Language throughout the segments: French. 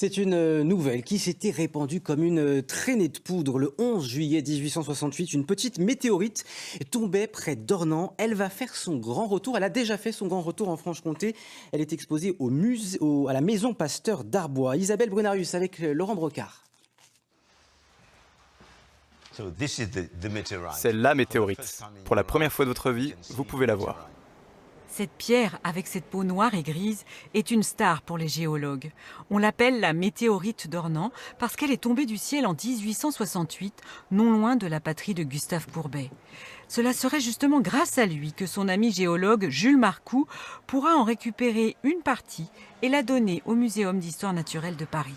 C'est une nouvelle qui s'était répandue comme une traînée de poudre. Le 11 juillet 1868, une petite météorite tombait près d'Ornans. Elle va faire son grand retour. Elle a déjà fait son grand retour en Franche-Comté. Elle est exposée à la Maison Pasteur d'Arbois. Isabelle Brunarius avec Laurent Brocard. C'est la météorite. Pour la première fois de votre vie, vous pouvez la voir. Cette pierre, avec cette peau noire et grise, est une star pour les géologues. On l'appelle la météorite d'Ornans parce qu'elle est tombée du ciel en 1868, non loin de la patrie de Gustave Courbet. Cela serait justement grâce à lui que son ami géologue Jules Marcoux pourra en récupérer une partie et la donner au Muséum d'histoire naturelle de Paris.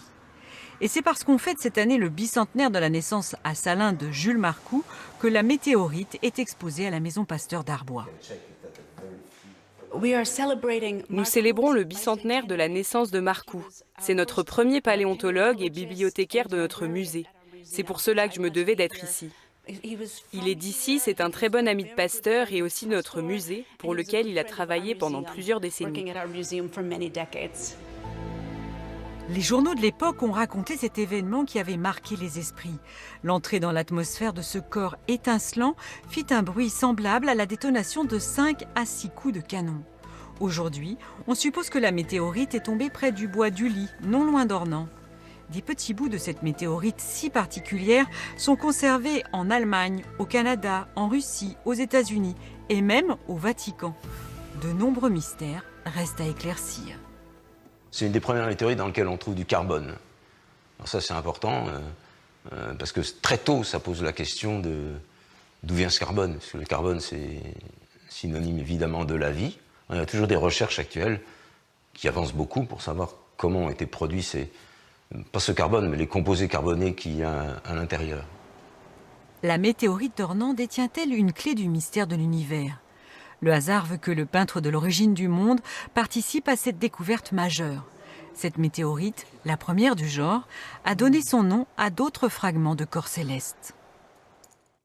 Et c'est parce qu'on fête cette année le bicentenaire de la naissance à Salins de Jules Marcoux que la météorite est exposée à la Maison Pasteur d'Arbois. Nous célébrons le bicentenaire de la naissance de Marcoux. C'est notre premier paléontologue et bibliothécaire de notre musée. C'est pour cela que je me devais d'être ici. Il est d'ici, c'est un très bon ami de Pasteur et aussi de notre musée, pour lequel il a travaillé pendant plusieurs décennies. Les journaux de l'époque ont raconté cet événement qui avait marqué les esprits. L'entrée dans l'atmosphère de ce corps étincelant fit un bruit semblable à la détonation de 5 à 6 coups de canon. Aujourd'hui, on suppose que la météorite est tombée près du bois d'Ully, non loin d'Ornans. Des petits bouts de cette météorite si particulière sont conservés en Allemagne, au Canada, en Russie, aux États-Unis et même au Vatican. De nombreux mystères restent à éclaircir. C'est une des premières météorites dans lesquelles on trouve du carbone. Alors ça, c'est important, parce que très tôt, ça pose la question de d'où vient ce carbone. Parce que le carbone, c'est synonyme évidemment de la vie. Il y a toujours des recherches actuelles qui avancent beaucoup pour savoir comment ont été produits pas ce carbone, mais les composés carbonés qu'il y a à l'intérieur. La météorite d'Ornans détient-elle une clé du mystère de l'univers ? Le hasard veut que le peintre de l'origine du monde participe à cette découverte majeure. Cette météorite, la première du genre, a donné son nom à d'autres fragments de corps célestes.